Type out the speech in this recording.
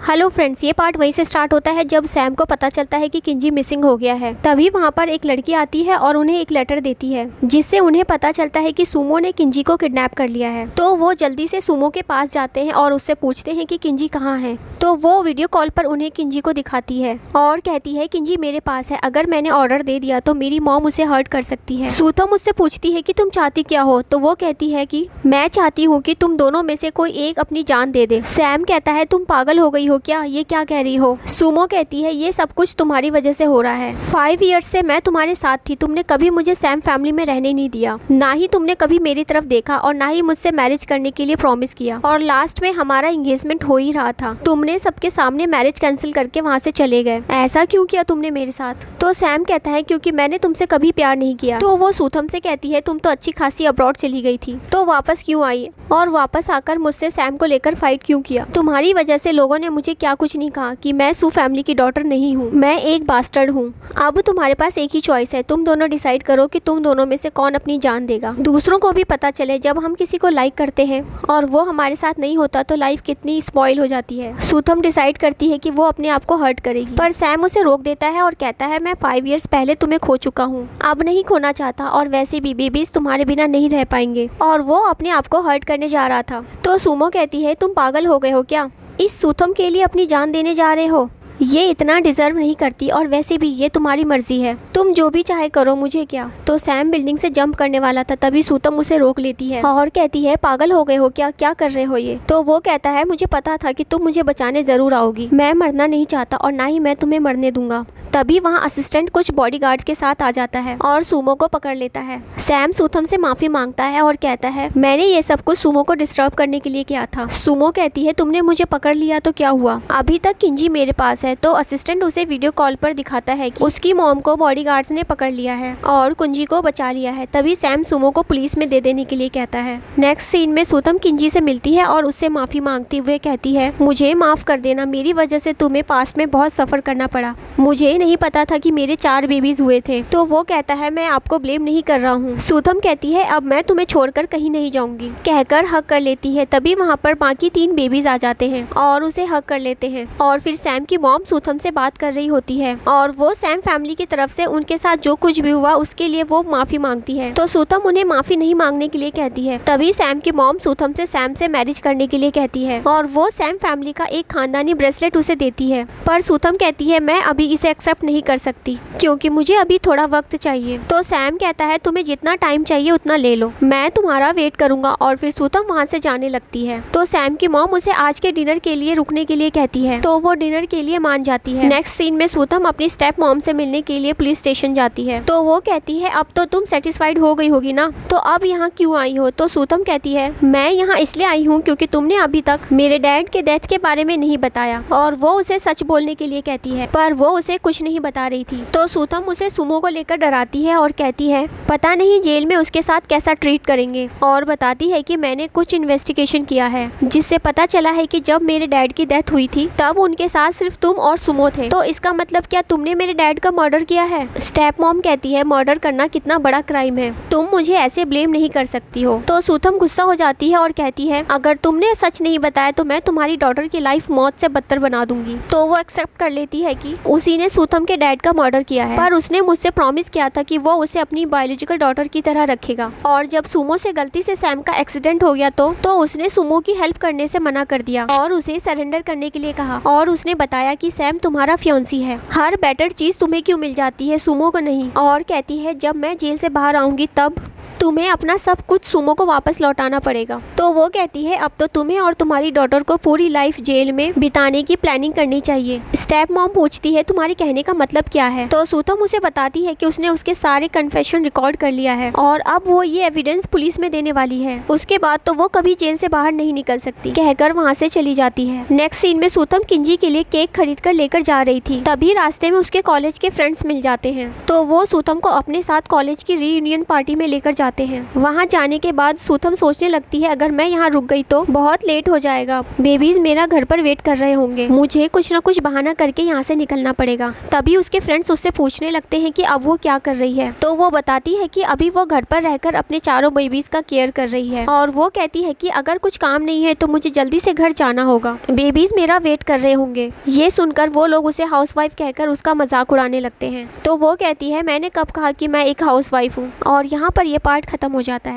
Hello friends, ये part वहीं से स्टार्ट होता है जब सैम को पता चलता है कि किंजी मिसिंग हो गया है। तभी वहाँ पर एक लड़की आती है और उन्हें एक लेटर देती है जिससे उन्हें पता चलता है कि सुमो ने किंजी को किडनैप कर लिया है। तो वो जल्दी से सुमो के पास जाते हैं और उससे पूछते हैं कि किंजी कहाँ है। तो वो वीडियो कॉल पर उन्हें किंजी को दिखाती है और कहती है किंजी मेरे पास है, अगर मैंने ऑर्डर दे दिया तो मेरी मॉम उसे हर्ट कर सकती है। सुथम उससे पूछती है कि तुम चाहती क्या हो, तो वो कहती है कि मैं चाहती हूँ कि तुम दोनों में से कोई एक अपनी जान दे दे। सैम कहता है तुम पागल हो गई हो क्या, ये क्या कह रही हो। सुमो कहती है ये सब कुछ तुम्हारी वजह से हो रहा है। 5 इयर्स से मैं तुम्हारे साथ थी, तुमने कभी मुझे सैम फैमिली में रहने नहीं दिया, ना ही तुमने कभी मेरी तरफ देखा और ना ही मुझसे मैरिज करने के लिए प्रॉमिस किया। और लास्ट में हमारा एंगेजमेंट हो ही रहा था, तुमने सबके सामने मैरिज कैंसिल करके वहाँ से चले गए। ऐसा क्यों किया तुमने मेरे साथ। तो सैम कहता है क्योंकि मैंने तुमसे कभी प्यार नहीं किया। तो वो सुथम से कहती है तुम तो अच्छी खासी अब्रॉड चली गई थी, तो वापस क्यों आई और वापस आकर मुझसे सैम को लेकर फाइट क्यों किया। तुम्हारी वजह से लोगों ने मुझे क्या कुछ नहीं कहा कि मैं सू फैमिली की डॉटर नहीं हूँ, मैं एक बास्टर्ड हूँ। अब तुम्हारे पास एक ही चॉइस है, तुम दोनों डिसाइड करो कि तुम दोनों में से कौन अपनी जान देगा। दूसरों को भी पता चले जब हम किसी को लाइक करते हैं और वो हमारे साथ नहीं होता तो लाइफ कितनी स्पॉइल हो जाती है। सुथम डिसाइड करती है कि वो अपने आप को हर्ट करेगी, पर सैम उसे रोक देता है और कहता है मैं 5 इयर्स पहले तुम्हें खो चुका हूँ, अब नहीं खोना चाहता और वैसे भी बेबीज तुम्हारे बिना नहीं रह पाएंगे। और वो अपने आप को हर्ट करने जा रहा था। तो सुमो कहती है तुम पागल हो गए हो क्या, इस सुथम के लिए अपनी जान देने जा रहे हो, ये इतना डिजर्व नहीं करती और वैसे भी ये तुम्हारी मर्जी है, तुम जो भी चाहे करो, मुझे क्या। तो सैम बिल्डिंग से जंप करने वाला था, तभी सुतम उसे रोक लेती है और कहती है पागल हो गए हो क्या, क्या कर रहे हो ये। तो वो कहता है मुझे पता था कि तुम मुझे बचाने जरूर आओगी, मैं मरना नहीं चाहता और ना ही मैं तुम्हें मरने दूंगा। तभी वहाँ असिस्टेंट कुछ बॉडीगार्ड्स के साथ आ जाता है और सुमो को पकड़ लेता है। सैम सुथम से माफी मांगता है और कहता है मैंने ये सब कुछ सुमो को डिस्टर्ब करने के लिए किया था। सुमो कहती है तुमने मुझे पकड़ लिया तो क्या हुआ, अभी तक किंजी मेरे पास है। तो असिस्टेंट उसे वीडियो कॉल पर दिखाता है कि उसकी मॉम को बॉडीगार्ड्स ने पकड़ लिया है और किंजी को बचा लिया है। तभी सैम सुमो को पुलिस में दे देने के लिए कहता है। नेक्स्ट सीन में सुथम किंजी से मिलती है और उससे माफी मांगते हुए कहती है मुझे माफ कर देना, मेरी वजह से तुम्हें पास्ट में बहुत सफर करना पड़ा, मुझे नहीं पता था कि मेरे 4 बेबीज हुए थे। तो वो कहता है मैं आपको ब्लेम नहीं कर रहा हूँ। सुथम कहती है अब मैं तुम्हें छोड़कर कहीं नहीं जाऊंगी, कहकर हक कर लेती है। तभी वहाँ पर बाकी 3 बेबीज आ जाते हैं और उसे हक कर लेते हैं। और फिर सैम की मॉम सुथम से बात कर रही होती है और वो सैम फैमिली की तरफ से उनके साथ जो कुछ भी हुआ उसके लिए वो माफी मांगती है। तो सुथम उन्हें माफी नहीं मांगने के लिए कहती है। तभी सैम की मॉम सुथम से सैम से मैरिज करने के लिए कहती है और वो सैम फैमिली का एक खानदानी ब्रेसलेट उसे देती है। पर सुथम कहती है मैं अभी इसे एक्सेप्ट नहीं कर सकती क्योंकि मुझे अभी थोड़ा वक्त चाहिए। तो सैम कहता है तुम्हें जितना टाइम चाहिए उतना ले लो, मैं तुम्हारा वेट करूंगा। और फिर सुथम वहाँ से जाने लगती है। तो सैम की मॉम उसे आज के डिनर के लिए रुकने के लिए कहती है, तो वो डिनर के लिए मान जाती है। नेक्स्ट सीन में सुथम अपनी स्टेप मॉम से मिलने के लिए पुलिस स्टेशन जाती है। तो वो कहती है अब तो तुम सेटिस्फाइड हो गई होगी ना, तो अब यहाँ क्यों आई हो। तो सुथम कहती है मैं यहाँ इसलिए आई हूँ क्योंकि तुमने अभी तक मेरे डैड के डेथ के बारे में नहीं बताया। और वो उसे सच बोलने के लिए कहती है, पर वो उसे कुछ नहीं बता रही थी। तो सुथम उसे सुमो को लेकर डराती है और कहती है पता नहीं जेल में उसके साथ कैसा ट्रीट करेंगे। और बताती है कि मैंने कुछ इन्वेस्टिगेशन किया है जिससे पता चला है कि जब मेरे डैड की डेथ हुई थी तब उनके साथ सिर्फ तुम और सुमो थे। तो इसका मतलब क्या तुमने मेरे डैड का मर्डर किया है। स्टेप मॉम कहती है मर्डर करना कितना बड़ा क्राइम है, तुम मुझे ऐसे ब्लेम नहीं कर सकती हो। तो सुथम गुस्सा हो जाती है और कहती है अगर तुमने सच नहीं बताया तो मैं तुम्हारी डॉटर की लाइफ मौत से बदतर बना दूंगी। तो वो एक्सेप्ट कर लेती है कि उसी ने सुथम के डैड का मर्डर किया है, पर उसने मुझसे प्रॉमिस किया था कि वो उसे अपनी बायोलॉजिकल डॉटर की तरह रखेगा। और जब सुमो से गलती से सैम का एक्सीडेंट हो गया तो उसने सुमो की हेल्प करने से मना कर दिया और उसे सरेंडर करने के लिए कहा। और उसने बताया कि सैम तुम्हारा फियांसी है, हर बेटर चीज तुम्हें क्यों मिल जाती है, सुमो को नहीं। और कहती है जब मैं जेल से बाहर आऊंगी तब तुम्हें अपना सब कुछ सुमो को वापस लौटाना पड़ेगा। तो वो कहती है अब तो तुम्हें और तुम्हारी डॉटर को पूरी लाइफ जेल में बिताने की प्लानिंग करनी चाहिए। स्टेप मॉम पूछती है तुम्हारे कहने का मतलब क्या है। तो सुथम उसे बताती है कि उसने उसके सारे कन्फेशन रिकॉर्ड कर लिया है और अब वो ये एविडेंस पुलिस में देने वाली है, उसके बाद तो वो कभी जेल से बाहर नहीं निकल सकती, कहकर वहाँ से चली जाती है। नेक्स्ट सीन में सुथम किंजी के लिए केक खरीद कर लेकर जा रही थी। तभी रास्ते में उसके कॉलेज के फ्रेंड्स मिल जाते हैं। तो वो सुथम को अपने साथ कॉलेज की रीयूनियन पार्टी में लेकर जाते हैं। वहाँ जाने के बाद सूथम सोचने लगती है अगर मैं यहाँ रुक गई तो बहुत लेट हो जाएगा, बेबीज मेरा घर पर वेट कर रहे होंगे, मुझे कुछ न कुछ बहाना करके यहाँ से निकलना पड़ेगा। तभी उसके फ्रेंड्स उससे पूछने लगते हैं कि अब वो क्या कर रही है, तो वो बताती है कि अभी वो घर पर रहकर अपने चारों बेबीज का केयर कर रही है और वो कहती है कि अगर कुछ काम नहीं है तो मुझे जल्दी से घर जाना होगा, बेबीज मेरा वेट कर रहे होंगे। ये सुनकर वो लोग उसे हाउसवाइफ कहकर उसका मजाक उड़ाने लगते हैं। तो वो कहती है मैंने कब कहा कि मैं एक हाउसवाइफ हूँ, और यहाँ पर ये पार्ट खत्म हो जाता है।